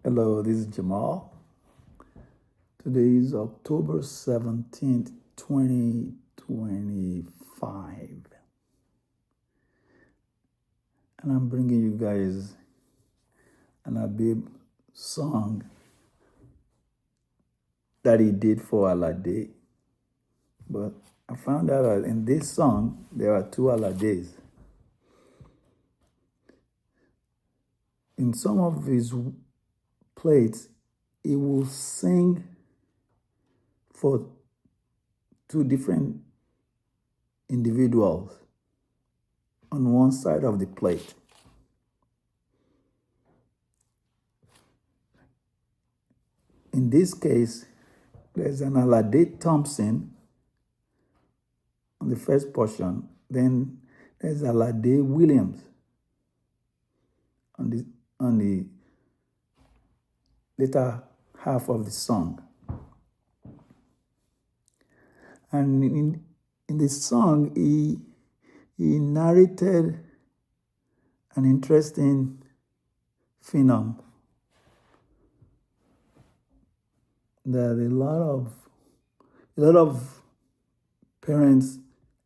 Hello, this is Jammal. Today is October 17th, 2025. And I'm bringing you guys an Abibu song that he did for Alade. But I found out that in this song, there are two Alades. In some of his plates, he will sing for two different individuals on one side of the plate. In this case, there's an Alade Thompson on the first portion, then there's Alade Williams on the later half of the song. And in the song, he narrated an interesting phenomenon that a lot of parents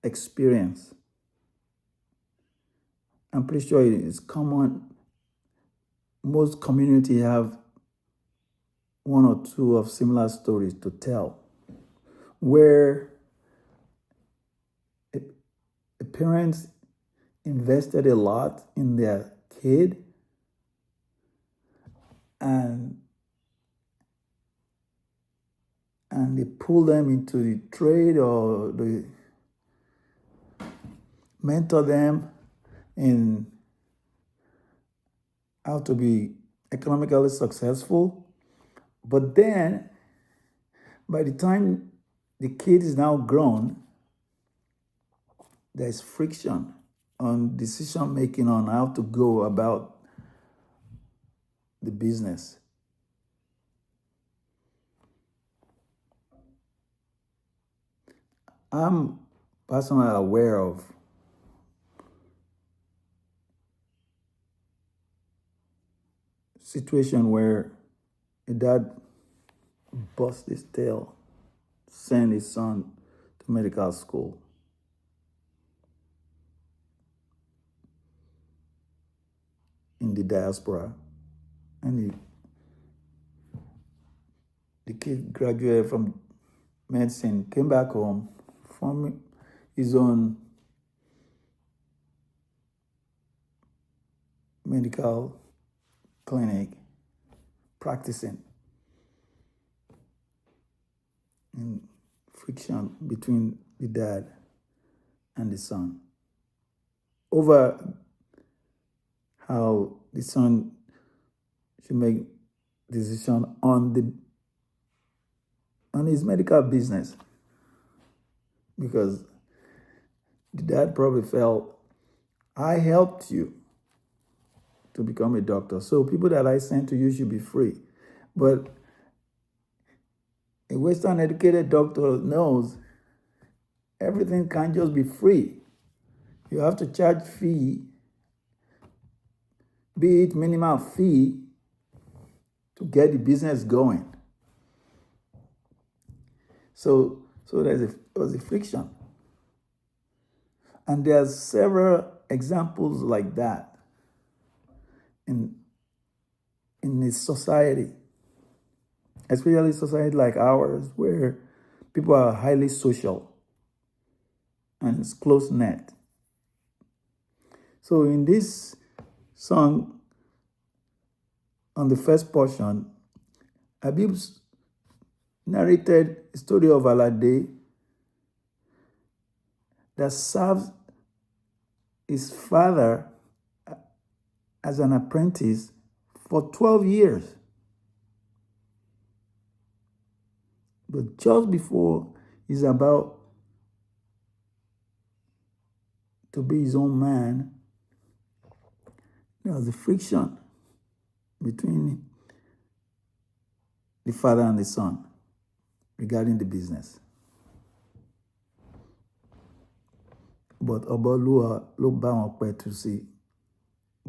experience. I'm pretty sure it is common. Most communities have one or two of similar stories to tell, where a parent invested a lot in their kid and they pull them into the trade, or they mentor them in how to be economically successful. But then, by the time the kid is now grown, there's friction on decision making on how to go about the business. I'm personally aware of situation where a dad bust his tail, send his son to medical school. In the diaspora, and the kid graduated from medicine, came back home, formed his own medical clinic, practicing. And friction between the dad and the son over how the son should make decision on his medical business, because the dad probably felt, I helped you to become a doctor, so people that I sent to you should be free. But a Western educated doctor knows everything can't just be free. You have to charge fee, be it minimal fee, to get the business going. So there was a friction. And there's several examples like that in a society, especially society like ours, where people are highly social and it's close-knit. So in this song, on the first portion, Abibu's narrated a story of Alade that serves his father as an apprentice for 12 years. But just before he's about to be his own man, there was a friction between the father and the son regarding the business. But Oba Oluwa ló bá wọn pẹ̀tù sí.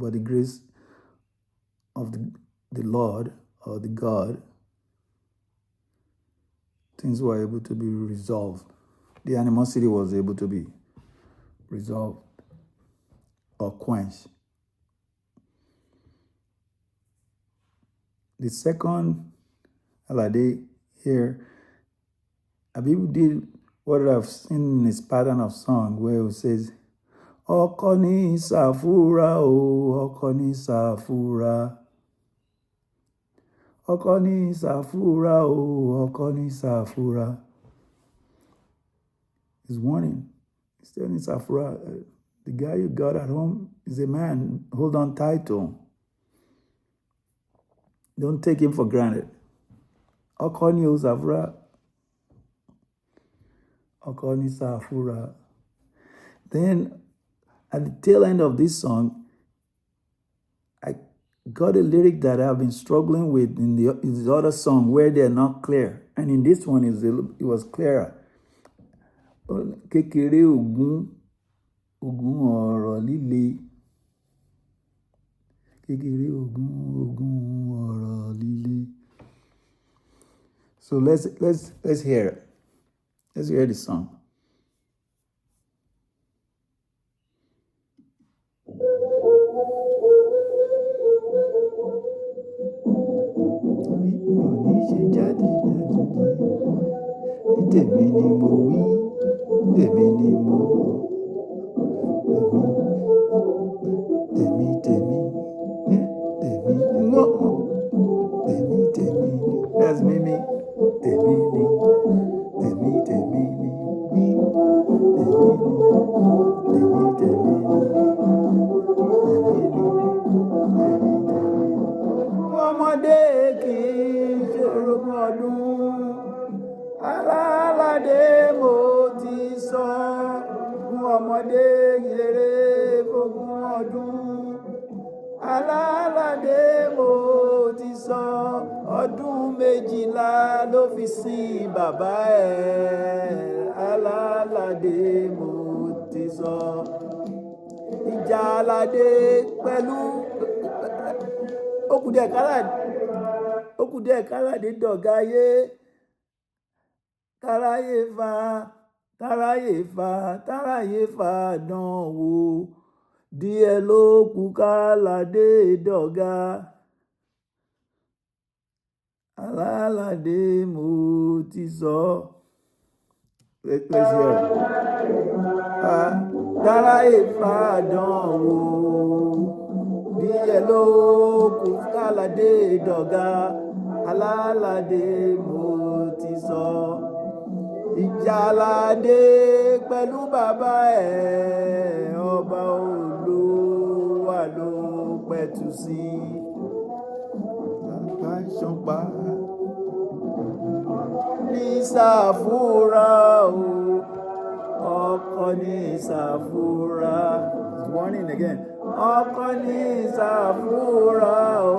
But the grace of the Lord or the god, things were able to be resolved. The animosity was able to be resolved or quenched. The second Alade here, Abibu did what I've seen in his pattern of song, where he says, Ọkọ ní ìsàfúrà o, ọkọ ní ìsàfúrà. Ọkọ ní ìsàfúrà o, ọkọ ní ìsàfúrà. He's warning. He's telling Safura, the guy you got at home is a man. Hold on tight to him. Don't take him for granted. Ọkọ ní Safura. Ọkọ ní Safura. Then, at the tail end of this song, I got a lyric that I've been struggling with in the other song where they're not clear. And in this one, it was clearer. Kékeré Ogun, Ogun ọ̀rọ̀ líle. Kékeré Ogun, Ogun ọ̀rọ̀ líle. So let's hear it. Let's hear the song. Tèmi ni mo wí, tèmi ni mo tèmi tèmi that's me tèmi ni tèmi ni wí tèmi ọmọdé kì í ṣorogún ọdún. Alade mo ti sọ fún ọmọdé ṣere fógún ọdún. Alade mo ti sọ ọdún 12 ló fi sin bàbá ẹ̀. Alade mo ti sọ. Ìjà Alade pẹ̀lú okùdẹ̀ kálàdé dọ̀gá ayé. Táráyé fa dánwò díẹ̀ ló kù kálàdé dọ̀gá. Alade mo ti sọ. Let's hear it. Táráyé fa dánwò díẹ̀ ló kù kálàdé dọ̀gá. Alade mo ti sọ. Ìjà Alade pẹ̀lú bàbá ẹ̀, ọba Oluwa ló pẹ̀tù sí. Bàbá ṣọpá ní Sàfúrà o, ọkọ ní Sàfúrà. Warning again. Ọkọ ní Sàfúrà o,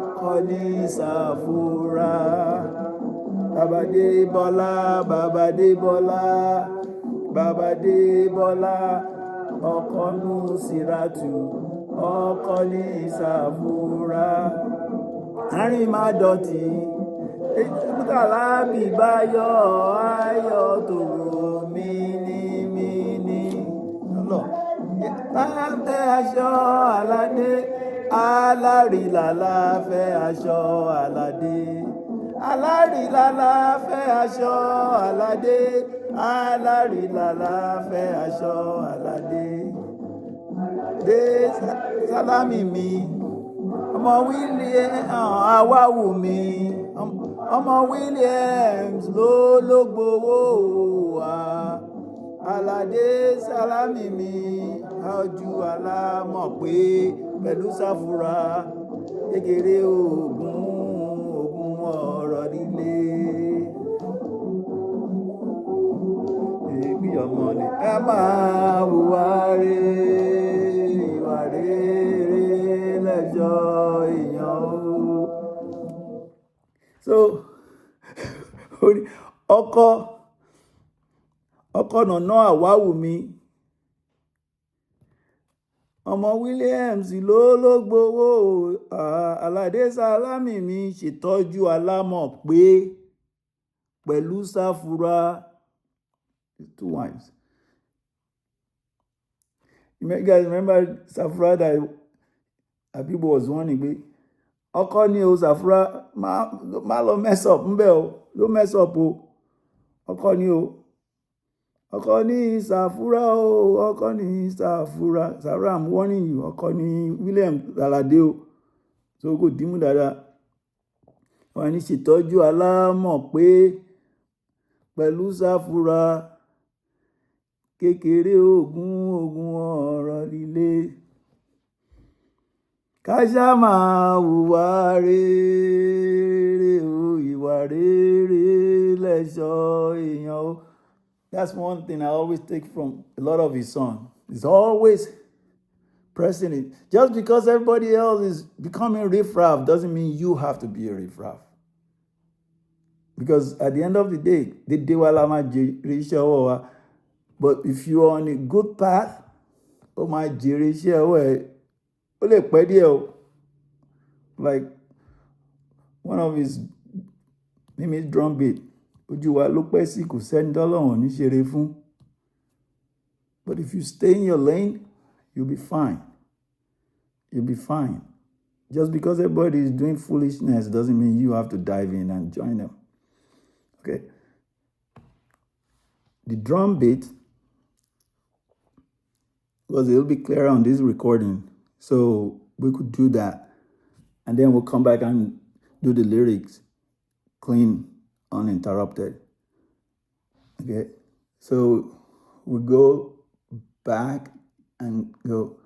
ọkọ ní Sàfúrà. Babade Bọ́lá, ọkọ Nusiratu, ọkọ ní Sàfúrà. Arìnmádọ̀tì, Kàlábì báyọ̀, ayọ̀ tòrò mínímíní. Láfẹ́ aṣọ Alade, alárìlàlá fẹ́ aṣọ Alade. Alárìlàlá fẹ́ aṣọ Alade, alárìlàlá fẹ́ aṣọ Alade. Dé sálámì mi, ọmọ Awáwù mi, ọmọ Williams ló gbowó wa. Alade sálámì mi, ojú alámọ̀ pé pẹ̀lú Sàfúrà kékeré Ogun ọ̀rọ̀ líle. Èmi ọmọ ni ẹ máa hùwà ìwà rere lẹ́jọ́ èèyàn o. So ọkọ nàná Àwáwù mi, ọmọ Williams ló gbowó Alade Salami mi ṣètọ́jú alámọ̀ pé pẹ̀lú sáfúrà 2 wives. You guys remember Safura that Abibu was warning pé ọkọ ni o Safura má lọ mess up ńbẹ o ló mess up o ọkọ ni o ọkọ ní Safura o ọkọ ní Safura Safura I'm warning you ọkọ ní William Alade o so kò dìímú dáadáa wọn ní ṣètọ́jú alámọ̀ pé pẹ̀lú Safura kékeré ogun ọ̀rọ̀ líle káṣá máa hùwà rere o ìwà rere lẹ̀ṣọ́ èèyàn o. That's one thing I always take from a lot of his songs. He's always pressing it. Just because everybody else is becoming riffraff doesn't mean you have to be a riffraff. Because at the end of the day, but if you're on a good path, oh my like one of his name is drum beat. But if you stay in your lane, you'll be fine. You'll be fine. Just because everybody is doing foolishness doesn't mean you have to dive in and join them. Okay. The drum beat was a little bit clearer on this recording. So we could do that. And then we'll come back and do the lyrics clean, uninterrupted. Okay. So we go back and go.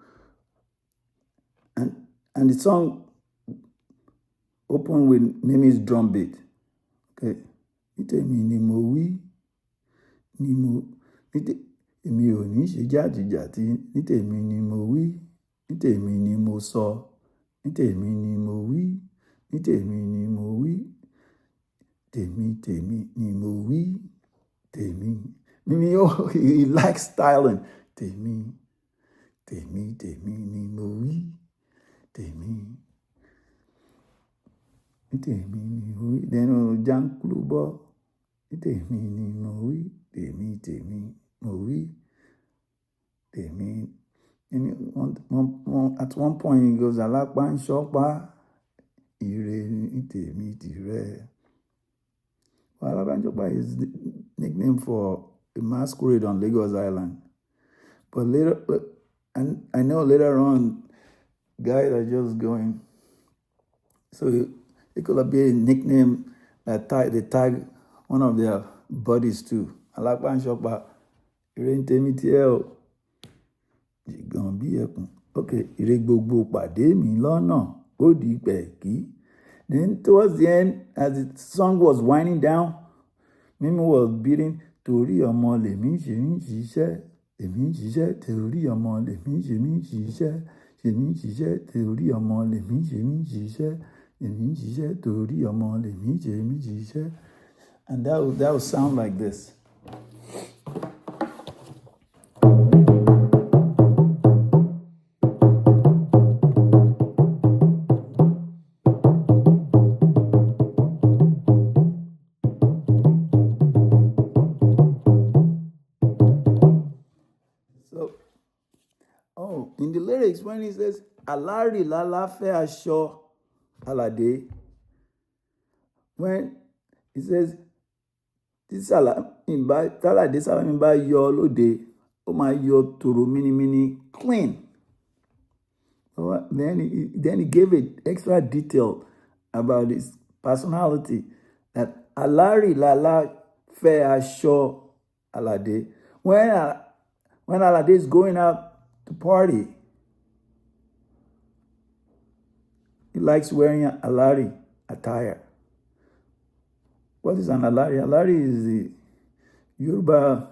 And the song open with Mimi's drum beat. Okay. Nítèmi ni mo wí, ni mo èmi ò ní ṣe jàtijàti, nítèmi ni mo wí, nítèmi ni mo sọ, nítèmi ni mo wí, nítèmi ni mo wí, tèmi ni mo wí, tèmi. Mimi, oh, he likes styling. Tèmi ni mo wí, tèmi. Tèmi ni mo wí. Then Janklubo. Tèmi ni mo wí, tèmi mo wí, tèmi. And at one point he goes, Alápá ń ṣọ́pá, ire ni tèmi tìrẹ. Well, Alápá ń ṣọ́pá is the nickname for a masquerade on Lagos Island. But later, and I know later on, guys are just going. So it could have been a nickname that they tag one of their buddies too. Alápá ń ṣọ́pá, ire ni tèmi tìrẹ o. Jìgàn bí ẹkùn. Okay, ire gbogbo pàdé mi lọ́nà, ó di pẹ̀kí. Then towards the end, as the song was winding down, Mimi was beating, torí ọmọ lèmi ṣe ń ṣiṣẹ́, èmi ń ṣiṣẹ́, torí ọmọ lèmi ṣe ń ṣiṣẹ́, èmi ń ṣiṣẹ́, torí ọmọ lèmi ṣe ń ṣiṣẹ́, èmi ń ṣiṣẹ́, torí ọmọ lèmi ṣe ń ṣiṣẹ́. And that would sound like this. In the lyrics, when he says, Alari lala fe aṣọ Alade, when he says, Alade Salami bá yọ lóde, ó máa yọ tòrò mini clean. Then he gave it extra detail about his personality, that Alari lala fe aṣọ Alade. When Alade is going out to party, he likes wearing an Alari attire. What is an Alari? Alari is the Yoruba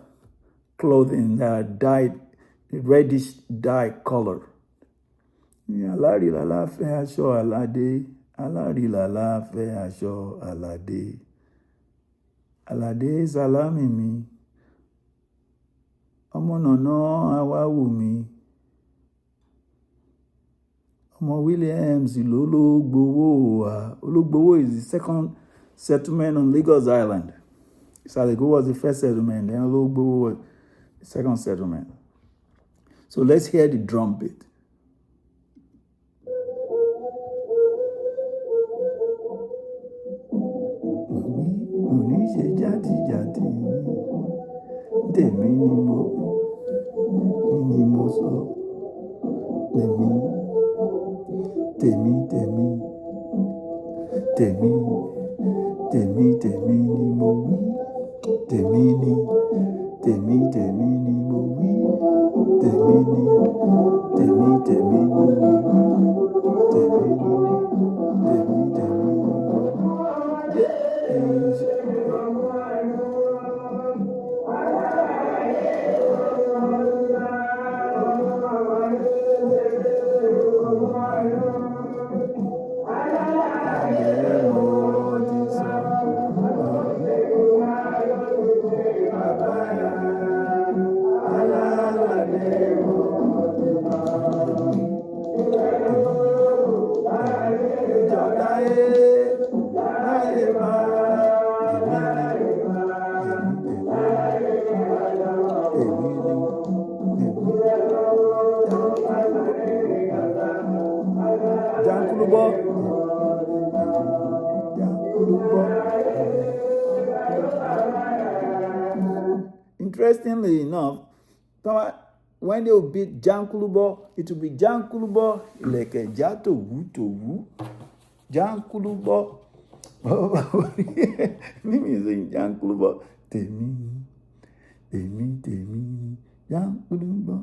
clothing that are dyed a reddish dye color. Alari lala fe aṣọ Alade, Alari lala fe aṣọ Alade. Alade Salami mi, ọmọ nànà àwa wù mí. Ọmọ Williams Ologbowo. Ologbowo is the second settlement on Lagos Island. Salego was the first settlement, then Ologbowo was the second settlement. So let's hear the drum beat. Tèmi ni mo sọ, tèmi ni mo wí, tèmi ni mo wí, tèmi ni mo wí, tèmi ni. Interestingly enough, when they will beat Jankulubo, it will be Jankulubo ilẹ̀kẹ̀ já tòwú. Jankulubo. Mimi is saying Jankulubo. Tèmi, Jankulubo.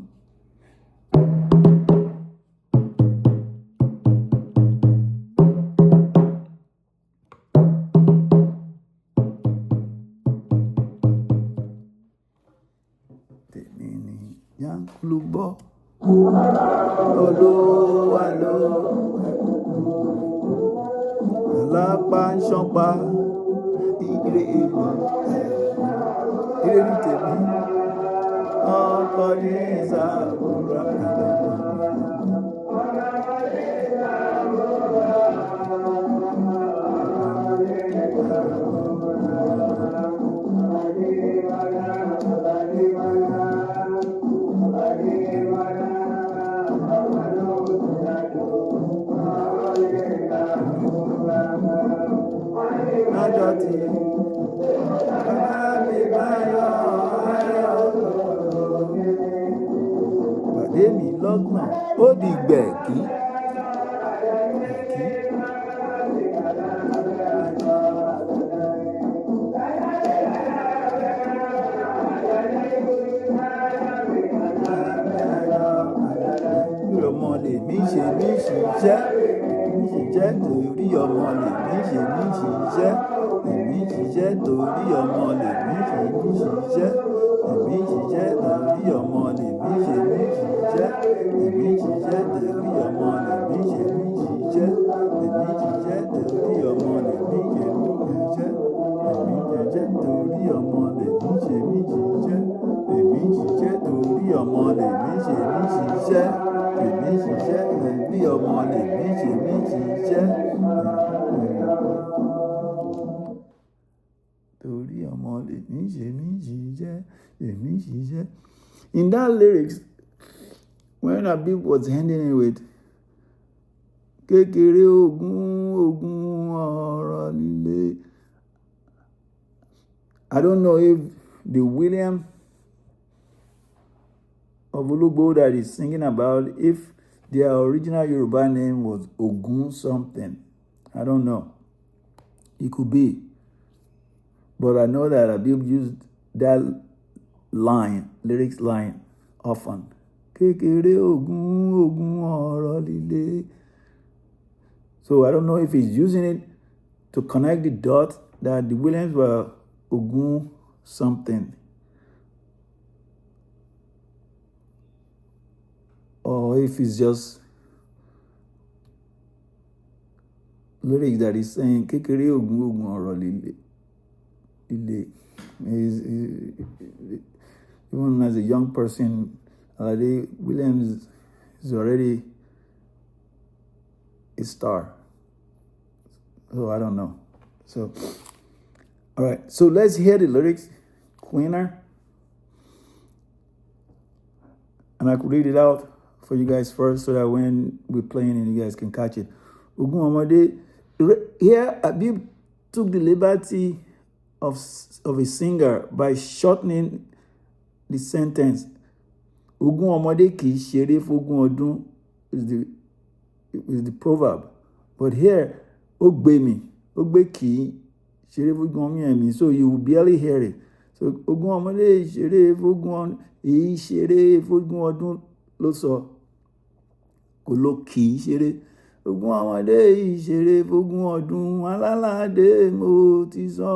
Jankulubo. Oluwa lo. Alápá ń ṣánpá. Ire ní tèmi. Ọkọ ní ìsàkúrà. Pàdé mi lọ́gbọ̀n, ó di gbẹ̀kí. Ọmọ lèmi ṣe mí ṣiṣẹ́, torí ọmọ lèmi ṣe mí ṣiṣẹ́. Èmi ṣiṣẹ́ torí ọmọ lèmi ṣe mí ṣiṣẹ́. Èmi ṣiṣẹ́ torí ọmọ lèmi ṣe mí ṣiṣẹ́. Èmi ṣiṣẹ́ torí ọmọ lèmi ṣe mí ṣiṣẹ́. Èmi ṣiṣẹ́ torí ọmọ lèmi ṣe mí ṣiṣẹ́. Èmi ṣiṣẹ́ torí ọmọ lèmi ṣe mí ṣiṣẹ́. Èmi ṣiṣẹ́ torí ọmọ lèmi ṣe mí ṣiṣẹ́. Èmi ṣiṣẹ́ torí ọmọ lèmi ṣe mí ṣiṣẹ́. Torí ọmọ lèmi ṣe mí ṣiṣẹ́. Èmi ṣiṣẹ́. In that lyrics, when Abibu was ending it with kékeré ogun ọ̀rọ̀ líle, I don't know if the William of Olugbo that is singing about, if their original Yoruba name was Ogun something. I don't know. It could be. But I know that Abibu used that lyrics line often. Kékeré ogun ọ̀rọ̀ líle. So I don't know if he's using it to connect the dots that the Williams were Ogun something, or if it's just lyrics that is saying kékeré ogun ọ̀rọ̀ líle. Even as a young person, Alade Williams is already a star. So I don't know. So, all right. So let's hear the lyrics cleaner. And I could read it out for you guys first so that when we're playing and you guys can catch it. Ogun ọmọde. Here, Abibu took the liberty of a singer by shortening the sentence. Ogun ọmọde kì í ṣeré fógún ọdún is the proverb. But here, ó gbé mi, ó gbé kì í ṣeré fógún ọmọ mi, so you will barely hear it. So ogun ọmọde ṣeré fógún ọdún ló sọ, kò ló kì í ṣeré. Ogun ọmọde ṣeré fógún ọdún, alálàdé mo ti sọ.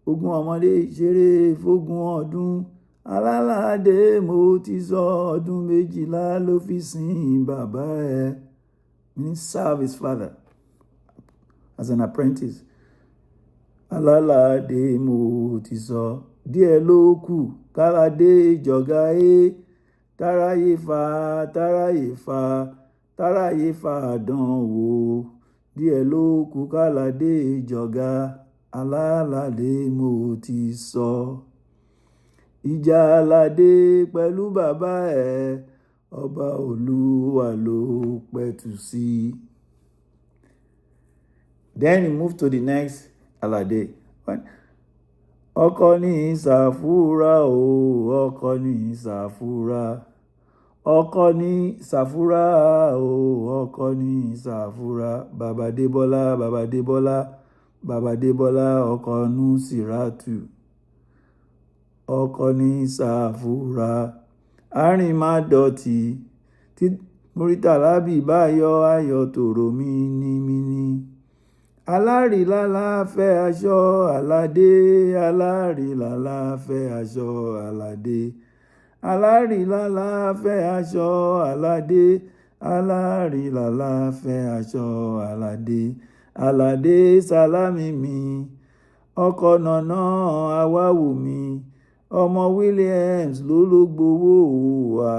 Ogun ọmọde ṣeré fógún ọdún, alálàdé mo ti sọ. Ọdún méjìlá ló fi sin bàbá ẹ̀. Meaning serve his father as an apprentice. Alálàdé mo ti sọ. Díẹ̀ ló kù káládé jọ̀gá táráyé fa àdánwò. Díẹ̀ ló kù káládé jọ̀gá, alálàdé mo ti sọ. Ìjà Alade pẹ̀lú bàbá ẹ̀, ọba Olúwa ló pẹ̀tù sí. Then he moved to the next Alade. Ọkọ ní Sàfúrà o, ọkọ ní Sàfúrà. Ọkọ ní Sàfúrà o, ọkọ ní Sàfúrà. Bàbá Débọ́lá, ọkọ Nusiratu. Ọkọ ní Sàfúrà. Arìnmádọ̀tí tí Muritàlá bá yọ ayọ̀ tòrò mínímíní. Alárìlálá fẹ́ aṣọ Alade, alárìlálá fẹ́ aṣọ Alade. Alárìlálá fẹ́ aṣọ Alade, alárìlálá fẹ́ aṣọ Alade. Alade Sálámì mi, ọkọ Nànà Àwáwùmí, ọmọ Williams ló gbowó wa.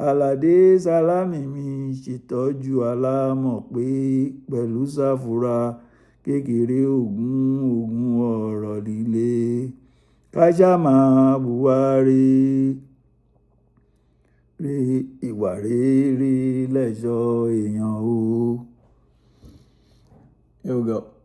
Alade Sálámì mi ṣètọ́jú alámọ̀ pé pẹ̀lú Sàfúrà kékeré Ògún ọ̀rọ̀ líle. Káṣá máa Buhari ìwà rere lẹ́ṣọ́ èèyàn o. Here we go.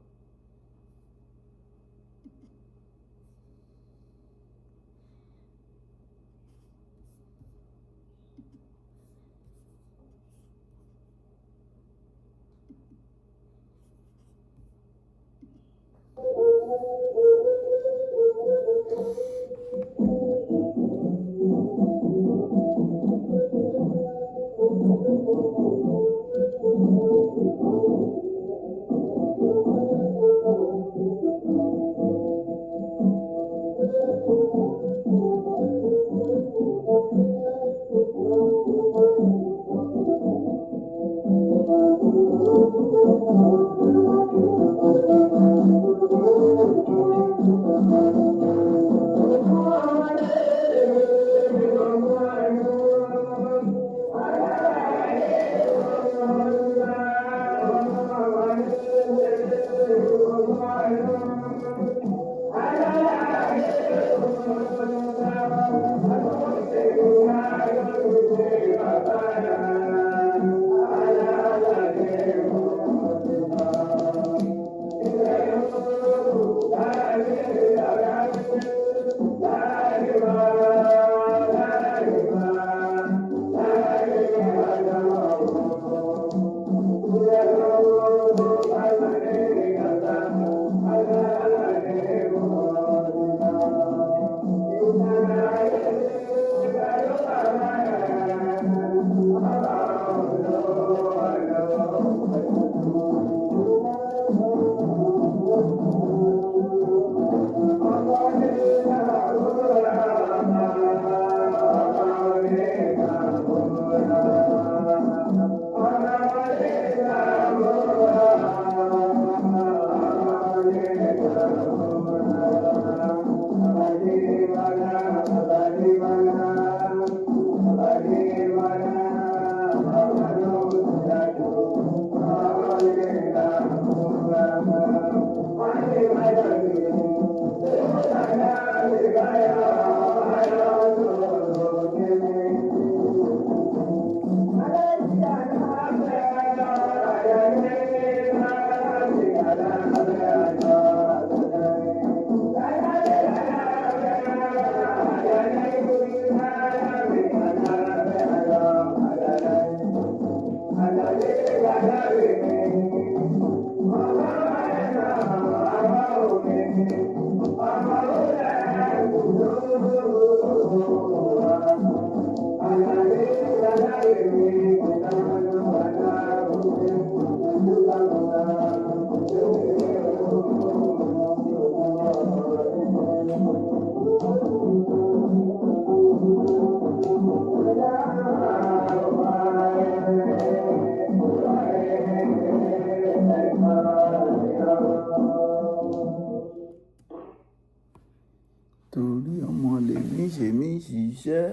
Torí ọmọ lèmi ṣe mí ṣiṣẹ́,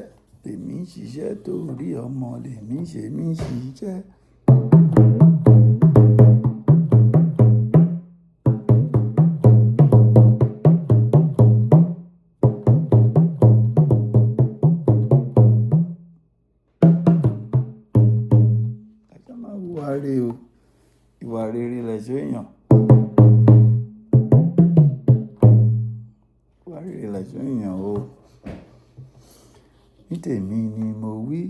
lèmi ṣiṣẹ́ torí ọmọ lèmi ṣe mí ṣiṣẹ́. Ká máa hùwà rere o, ìwà rere lẹ̀ṣọ́ èèyàn. Ìwà rere lẹ̀ṣọ́ èèyàn o. Ní tèmi ni mo wí.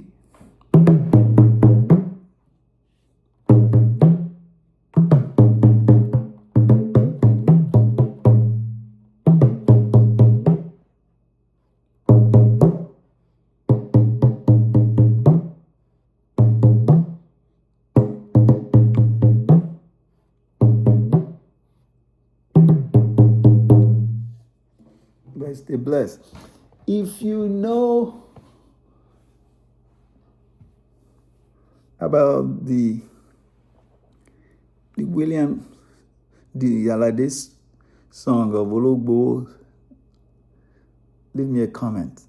Stay blessed. If you know about the Alade song of Ologbo, leave me a comment.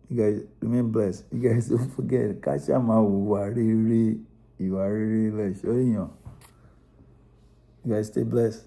You guys remain blessed. You guys don't forget, Kashama Uwariri, you are really. You guys stay blessed.